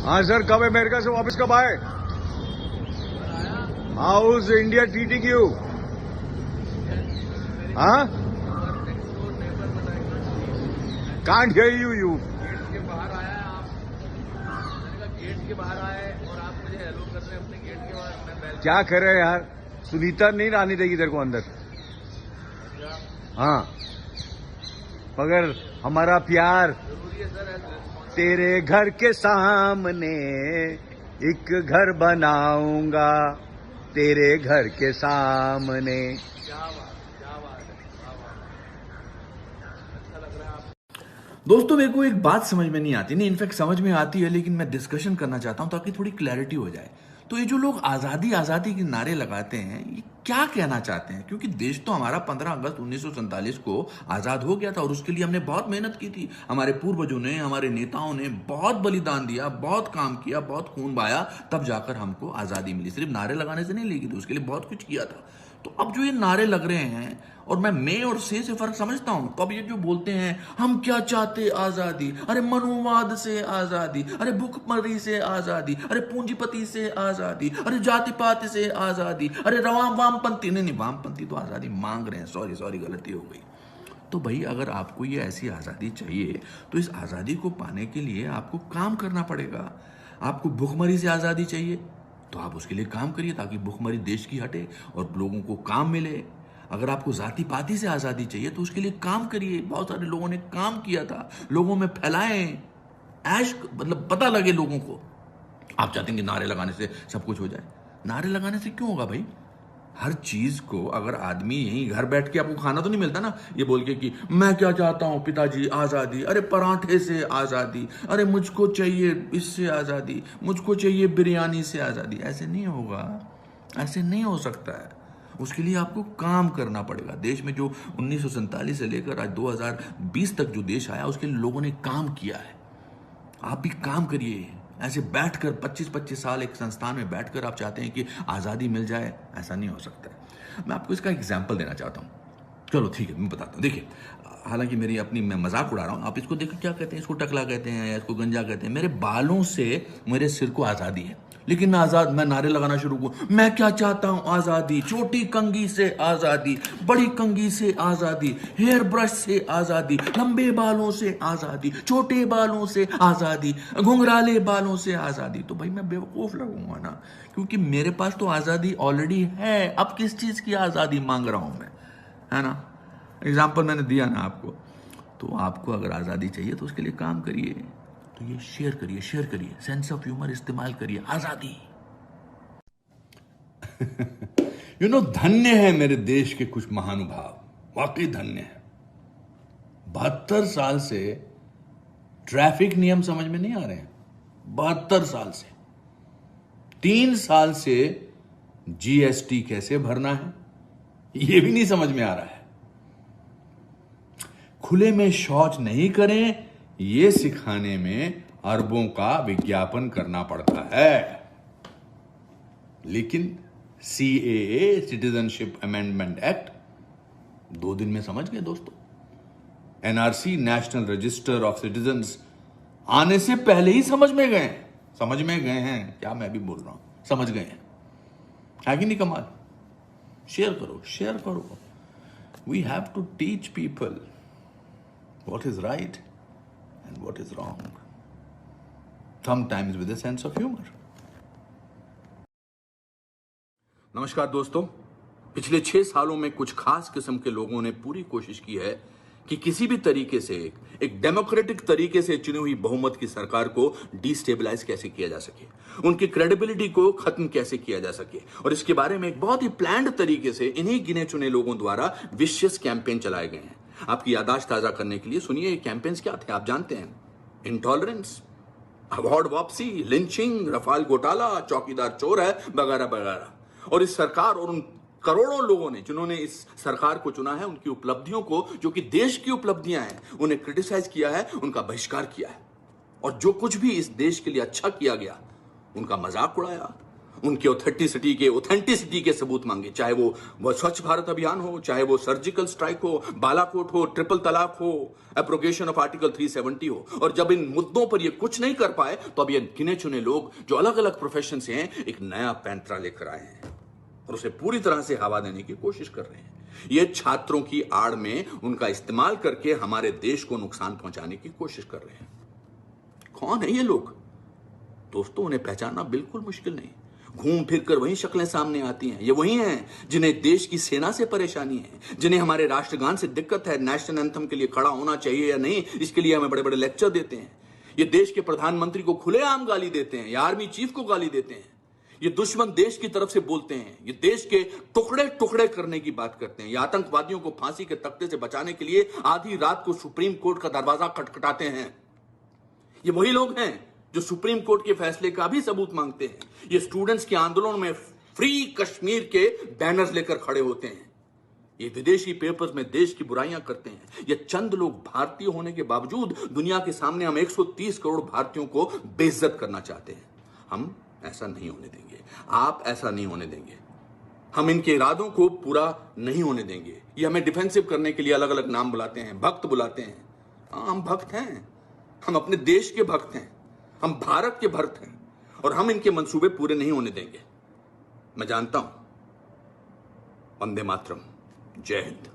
हाँ सर, कब अमेरिका से वापस कब आए? How is India treating you? हाँ, कांट हियर यू। गेट के बाहर आया है आप, गेट के बाहर आए और आप मुझे हेलो कर रहे हैं अपने गेट के बाहर। मैं बैल क्या कर रहे हैं यार? सुनीता नहीं आने देगी तेरे को अंदर। हाँ, मगर हमारा प्यार जरूरी है सर। तेरे घर के सामने एक घर बनाऊंगा, तेरे घर के सामने। क्या बात है, क्या बात है। अच्छा लग रहा है आप। दोस्तों, मेरे को एक बात समझ में नहीं आती, नहीं इनफैक्ट समझ में आती है, लेकिन मैं डिस्कशन करना चाहता हूं ताकि थोड़ी क्लैरिटी हो जाए। तो ये जो लोग आजादी आजादी के नारे लगाते हैं, ये क्या कहना चाहते हैं? क्योंकि देश तो हमारा 15 अगस्त 1947 को आजाद हो गया था और उसके लिए हमने बहुत मेहनत की थी। हमारे पूर्वजों ने, हमारे नेताओं ने बहुत बलिदान दिया, बहुत काम किया, बहुत खून बहाया, तब जाकर हमको आजादी मिली। सिर्फ नारे लगाने से नहीं लगी थी, उसके लिए बहुत कुछ किया था। तो अब जो ये नारे लग रहे हैं, और मैं और से फर्क समझता हूं, तो अब ये जो बोलते हैं हम क्या चाहते आजादी, अरे मनोवाद से आजादी, अरे भूखमरी से आजादी, अरे पूंजीपति से आजादी, अरे जाति पाति से आजादी, अरे वामपंथी, नहीं वामपंथी तो आजादी मांग रहे हैं, सॉरी गलती हो गई। तो भाई, अगर आपको ये ऐसी आजादी चाहिए तो इस आजादी को पाने के लिए आपको काम करना पड़ेगा। आपको भूखमरी से आजादी चाहिए तो आप उसके लिए काम करिए ताकि भूखमरी देश की हटे और लोगों को काम मिले। अगर आपको जाति पाति से आजादी चाहिए तो उसके लिए काम करिए। बहुत सारे लोगों ने काम किया था, लोगों में फैलाएं, ऐश मतलब पता लगे लोगों को। आप चाहते हैं कि नारे लगाने से सब कुछ हो जाए? नारे लगाने से क्यों होगा भाई? हर चीज को अगर आदमी यहीं घर बैठ के, आपको खाना तो नहीं मिलता ना ये बोल के कि मैं क्या चाहता हूं पिताजी, आजादी, अरे पराठे से आजादी, अरे मुझको चाहिए इससे आजादी, मुझको चाहिए बिरयानी से आजादी। ऐसे नहीं होगा, ऐसे नहीं हो सकता है। उसके लिए आपको काम करना पड़ेगा। देश में जो 1947 से लेकर आज 2020 तक जो देश आया, उसके लिए लोगों ने काम किया है। आप भी काम करिए। ऐसे बैठकर 25-25 साल एक संस्थान में बैठकर आप चाहते हैं कि आज़ादी मिल जाए, ऐसा नहीं हो सकता है। मैं आपको इसका एग्जाम्पल देना चाहता हूँ। चलो ठीक है, मैं बताता हूँ। देखिए, हालांकि मैं मजाक उड़ा रहा हूँ। आप इसको देखो, क्या कहते हैं, इसको टकला कहते हैं या इसको गंजा कहते हैं। मेरे बालों से मेरे सिर को आज़ादी है, लेकिन मैं नारे लगाना शुरू करूं, मैं क्या चाहता हूं आजादी, छोटी कंघी से आजादी, बड़ी कंघी से आजादी, हेयर ब्रश से आजादी, लंबे बालों से आजादी, छोटे बालों से आजादी, घुंघराले बालों से आजादी। तो भाई मैं बेवकूफ लगूंगा ना, क्योंकि मेरे पास तो आजादी ऑलरेडी है। अब किस चीज की आजादी मांग रहा हूं मैं, है ना? एग्जाम्पल मैंने दिया ना आपको। तो आपको अगर आजादी चाहिए तो उसके लिए काम करिए। तो ये शेयर करिए, सेंस ऑफ ह्यूमर इस्तेमाल करिए। आजादी धन्य है मेरे देश के कुछ महानुभाव, वाकई धन्य है। 72 साल से ट्रैफिक नियम समझ में नहीं आ रहे हैं। 72 साल से, 3 साल से जीएसटी कैसे भरना है ये भी नहीं समझ में आ रहा है। खुले में शौच नहीं करें, ये सिखाने में अरबों का विज्ञापन करना पड़ता है। लेकिन सीएए, सिटीजनशिप अमेंडमेंट एक्ट, 2 दिन में समझ गए दोस्तों। NRC, national register of citizens, आने से पहले ही समझ में गए हैं। क्या मैं भी बोल रहा हूं, समझ गए हैं। है कि नहीं कमाल? शेयर करो। We have to teach people what is right and what is wrong, sometimes with a sense of humor. नमस्कार दोस्तों, पिछले 6 सालों में कुछ खास किस्म के लोगों ने पूरी कोशिश की है कि किसी भी तरीके से एक डेमोक्रेटिक तरीके से चुनी हुई बहुमत की सरकार को डिस्टेबलाइज कैसे किया जा सके, उनकी क्रेडिबिलिटी को खत्म कैसे किया जा सके। और इसके बारे में एक बहुत ही प्लान्ड तरीके से इन्हीं गिने चुने लोगों द्वारा विशियस कैंपेन चलाए गए हैं। आपकी यादाश्त ताजा करने के लिए सुनिए ये कैंपेन्स क्या थे। आप जानते हैं, इंटॉलरेंस, अवार्ड वापसी, लिंचिंग, रफाल घोटाला, चौकीदार चोर है, वगैरह वगैरह। और इस सरकार और उन करोड़ों लोगों ने जिन्होंने इस सरकार को चुना है, उनकी उपलब्धियों को, जो कि देश की उपलब्धियां हैं, उन्हें क्रिटिसाइज किया है, उनका बहिष्कार किया है। और जो कुछ भी इस देश के लिए अच्छा किया गया, उनका मजाक उड़ाया, उनके ऑथेंटिसिटी के सबूत मांगे, चाहे वो स्वच्छ भारत अभियान हो, चाहे वो सर्जिकल स्ट्राइक हो, बालाकोट हो, ट्रिपल तलाक हो, एब्रोगेशन ऑफ आर्टिकल 370 हो। और जब इन मुद्दों पर ये कुछ नहीं कर पाए तो अब ये गिने चुने लोग जो अलग अलग प्रोफेशन से हैं एक नया पैंतरा लेकर आए हैं और उसे पूरी तरह से हवा देने की कोशिश कर रहे हैं। ये छात्रों की आड़ में उनका इस्तेमाल करके हमारे देश को नुकसान पहुंचाने की कोशिश कर रहे हैं। कौन है ये लोग? दोस्तों, उन्हें पहचानना बिल्कुल मुश्किल नहीं। घूम फिर कर वही शक्लें सामने आती हैं। ये वही हैं जिन्हें देश की सेना से परेशानी है, जिन्हें हमारे राष्ट्रगान से दिक्कत है, नेशनल एंथम के लिए खड़ा होना चाहिए या नहीं, इसके लिए हमें बड़े बड़े लेक्चर देते हैं। ये देश के प्रधानमंत्री को खुलेआम गाली देते हैं या आर्मी चीफ को गाली देते हैं। ये दुश्मन देश की तरफ से बोलते हैं। ये देश के टुकड़े टुकड़े करने की बात करते हैं। ये आतंकवादियों को फांसी के तख्ते से बचाने के लिए आधी रात को सुप्रीम कोर्ट का दरवाजा खटखटाते हैं। ये वही लोग हैं जो सुप्रीम कोर्ट के फैसले का भी सबूत मांगते हैं। ये स्टूडेंट्स के आंदोलन में फ्री कश्मीर के बैनर्स लेकर खड़े होते हैं। ये विदेशी पेपर्स में देश की बुराइयां करते हैं। ये चंद लोग भारतीय होने के बावजूद दुनिया के सामने हम 130 करोड़ भारतीयों को बेइज्जत करना चाहते हैं। हम ऐसा नहीं होने देंगे। आप ऐसा नहीं होने देंगे। हम इनके इरादों को पूरा नहीं होने देंगे। ये हमें डिफेंसिव करने के लिए अलग अलग नाम बुलाते हैं, भक्त बुलाते हैं। हाँ, हम भक्त हैं। हम अपने देश के भक्त हैं। हम भारत के भक्त हैं और हम इनके मंसूबे पूरे नहीं होने देंगे। मैं जानता हूं। वंदे मातरम। जय हिंद।